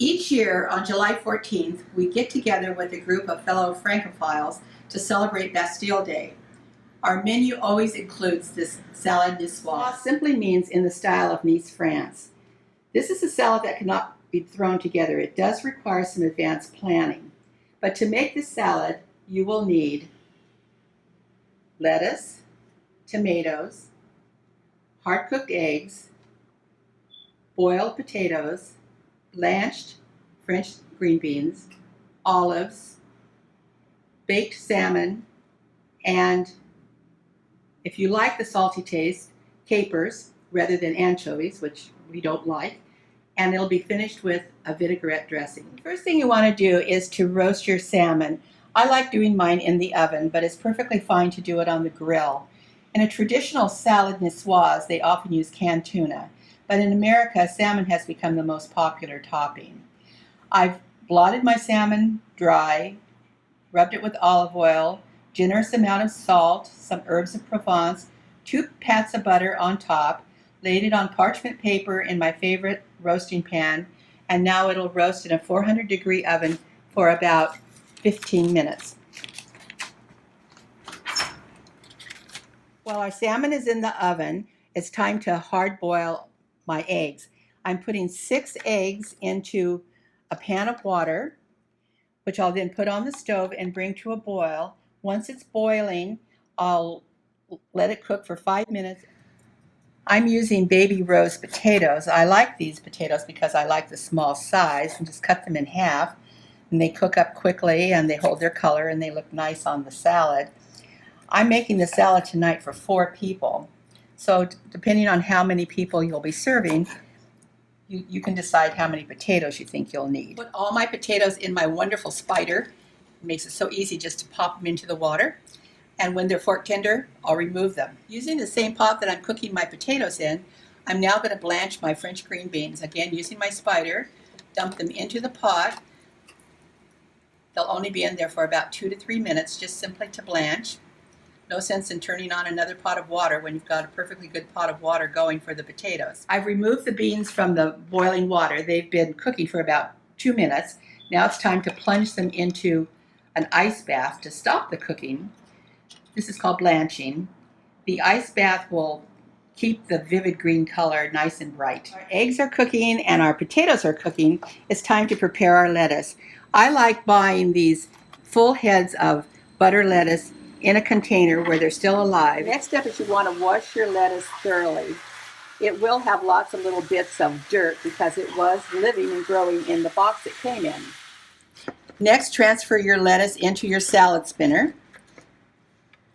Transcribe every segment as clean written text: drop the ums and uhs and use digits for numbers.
Each year on July 14th, we get together with a group of fellow Francophiles to celebrate Bastille Day. Our menu always includes this salad Nic Oise. Simply means in the style of Nice, France. This is a salad that cannot be thrown together. It does require some advanced planning. But to make this salad, you will need lettuce, tomatoes, hard-cooked eggs, boiled potatoes, blanched French green beans, olives, baked salmon, and if you like the salty taste, capers rather than anchovies, which we don't like, and it'll be finished with a vinaigrette dressing. The first thing you want to do is to roast your salmon. I like doing mine in the oven, but it's perfectly fine to do it on the grill. In a traditional salad Nic Oise, they often use canned tuna, but in America, salmon has become the most popular topping. I've blotted my salmon dry, rubbed it with olive oil, generous amount of salt, some herbs of Provence, 2 pats of butter on top, laid it on parchment paper in my favorite roasting pan, and now it'll roast in a 400-degree oven for about 15 minutes. While our salmon is in the oven, it's time to hard boil my eggs. I'm putting 6 eggs into a pan of water, which I'll then put on the stove and bring to a boil. Once it's boiling, I'll let it cook for 5 minutes. I'm using baby rose potatoes. I like these potatoes because I like the small size, and just cut them in half, and they cook up quickly and they hold their color and they look nice on the salad. I'm making the salad tonight for 4 people. So depending on how many people you'll be serving, you can decide how many potatoes you think you'll need. Put all my potatoes in my wonderful spider. It makes it so easy just to pop them into the water. And when they're fork tender, I'll remove them. Using the same pot that I'm cooking my potatoes in, I'm now going to blanch my French green beans. Again, using my spider, dump them into the pot. They'll only be in there for about 2 to 3 minutes, just simply to blanch. No sense in turning on another pot of water when you've got a perfectly good pot of water going for the potatoes. I've removed the beans from the boiling water. They've been cooking for about 2 minutes. Now it's time to plunge them into an ice bath to stop the cooking. This is called blanching. The ice bath will keep the vivid green color nice and bright. Our eggs are cooking and our potatoes are cooking. It's time to prepare our lettuce. I like buying these full heads of butter lettuce in a container where they're still alive. Next step is you want to wash your lettuce thoroughly. It will have lots of little bits of dirt because it was living and growing in the box it came in. Next, transfer your lettuce into your salad spinner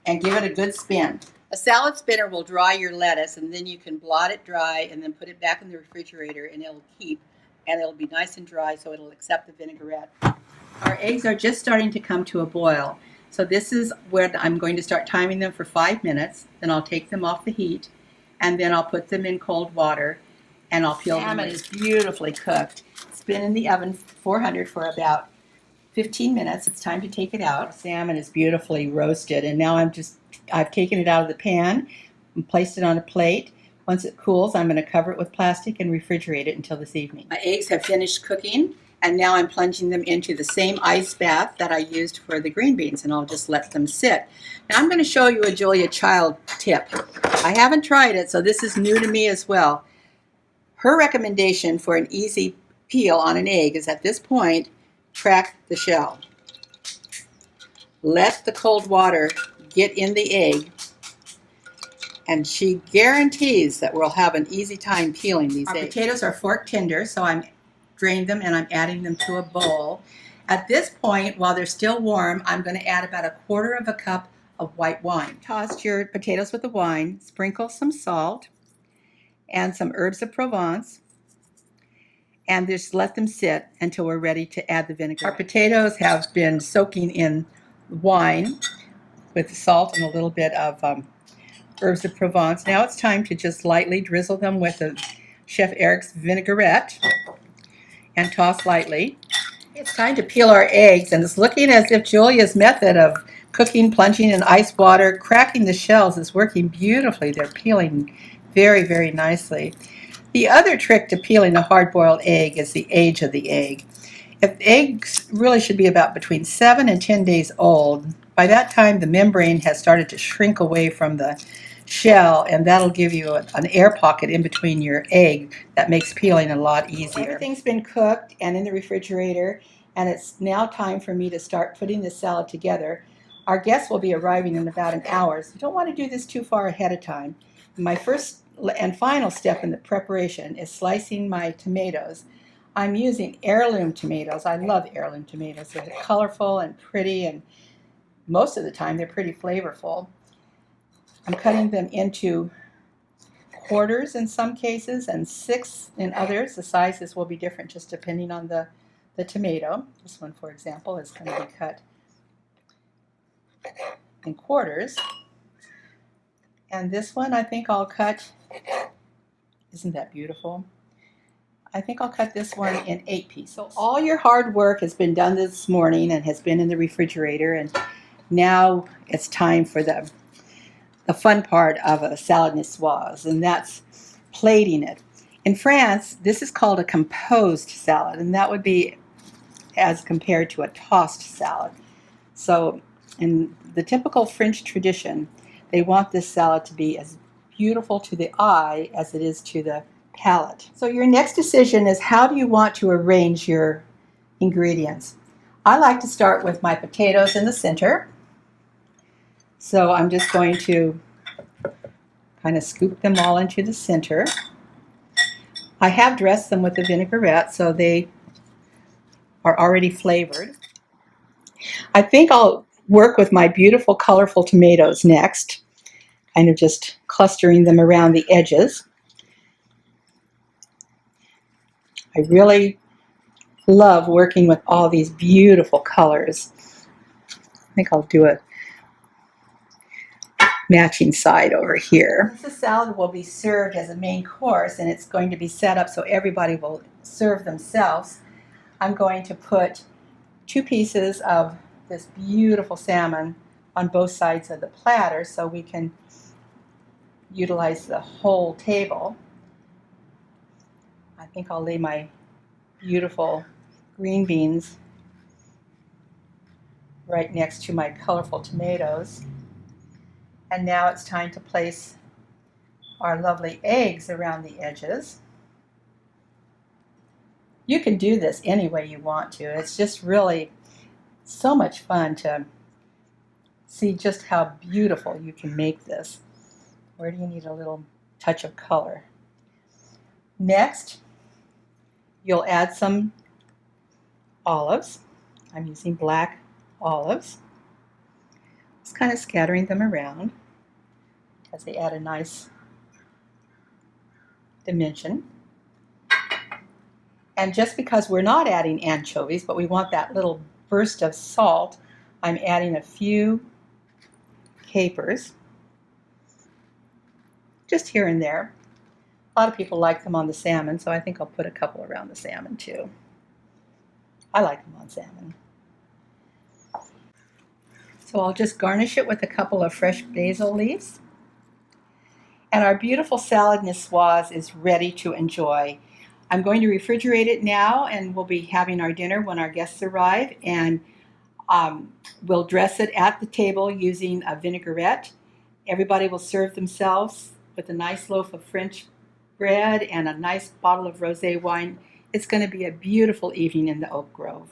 and give it a good spin. A salad spinner will dry your lettuce, and then you can blot it dry and then put it back in the refrigerator, and it'll keep, and it'll be nice and dry so it'll accept the vinaigrette. Our eggs are just starting to come to a boil. So this is where I'm going to start timing them for 5 minutes. Then I'll take them off the heat, and then I'll put them in cold water, and I'll peel them. Salmon is beautifully cooked. It's been in the oven 400 for about 15 minutes. It's time to take it out. Salmon is beautifully roasted, and now I've taken it out of the pan and placed it on a plate. Once it cools, I'm going to cover it with plastic and refrigerate it until this evening. My eggs have finished cooking. And now I'm plunging them into the same ice bath that I used for the green beans, and I'll just let them sit. Now I'm going to show you a Julia Child tip. I haven't tried it, so this is new to me as well. Her recommendation for an easy peel on an egg is at this point, crack the shell. Let the cold water get in the egg, and she guarantees that we'll have an easy time peeling these eggs. Our potatoes are fork tender, so I'm drained them and I'm adding them to a bowl. At this point, while they're still warm, I'm going to add about 1/4 cup of white wine. Toss your potatoes with the wine, sprinkle some salt and some herbs of Provence, and just let them sit until we're ready to add the vinegar. Our potatoes have been soaking in wine with salt and a little bit of herbs of Provence. Now it's time to just lightly drizzle them with the Chef Eric's vinaigrette and toss lightly. It's time to peel our eggs, and it's looking as if Julia's method of cooking, plunging in ice water, cracking the shells is working beautifully. They're peeling very, very nicely. The other trick to peeling a hard-boiled egg is the age of the egg. If eggs really should be about between 7 and 10 days old, by that time the membrane has started to shrink away from the shell, and that'll give you an air pocket in between your egg that makes peeling a lot easier. Everything's been cooked and in the refrigerator, and it's now time for me to start putting this salad together. Our guests will be arriving in about an hour, so you don't want to do this too far ahead of time. My first and final step in the preparation is slicing my tomatoes. I'm using heirloom tomatoes. I love heirloom tomatoes. They're colorful and pretty, and most of the time they're pretty flavorful. I'm cutting them into quarters in some cases and sixths in others. The sizes will be different just depending on the tomato. This one, for example, is going to be cut in quarters. And this one I think I'll cut, isn't that beautiful? I think I'll cut this one in 8 pieces. So all your hard work has been done this morning and has been in the refrigerator, and now it's time for the fun part of a salad niçoise, and that's plating it. In France, this is called a composed salad, and that would be as compared to a tossed salad. So in the typical French tradition, they want this salad to be as beautiful to the eye as it is to the palate. So your next decision is, how do you want to arrange your ingredients? I like to start with my potatoes in the center. So I'm just going to kind of scoop them all into the center. I have dressed them with the vinaigrette, so they are already flavored. I think I'll work with my beautiful colorful tomatoes next, kind of just clustering them around the edges. I really love working with all these beautiful colors. I think I'll do a matching side over here. This salad will be served as a main course, and it's going to be set up so everybody will serve themselves. I'm going to put 2 pieces of this beautiful salmon on both sides of the platter so we can utilize the whole table. I think I'll lay my beautiful green beans right next to my colorful tomatoes. And now it's time to place our lovely eggs around the edges. You can do this any way you want to. It's just really so much fun to see just how beautiful you can make this. Where do you need a little touch of color? Next, you'll add some olives. I'm using black olives. Just kind of scattering them around because they add a nice dimension. And just because we're not adding anchovies, but we want that little burst of salt, I'm adding a few capers, just here and there. A lot of people like them on the salmon, so I think I'll put a couple around the salmon too. I like them on salmon. So I'll just garnish it with a couple of fresh basil leaves. And our beautiful salad niçoise is ready to enjoy. I'm going to refrigerate it now, and we'll be having our dinner when our guests arrive, and we'll dress it at the table using a vinaigrette. Everybody will serve themselves with a nice loaf of French bread and a nice bottle of rosé wine. It's going to be a beautiful evening in the Oak Grove.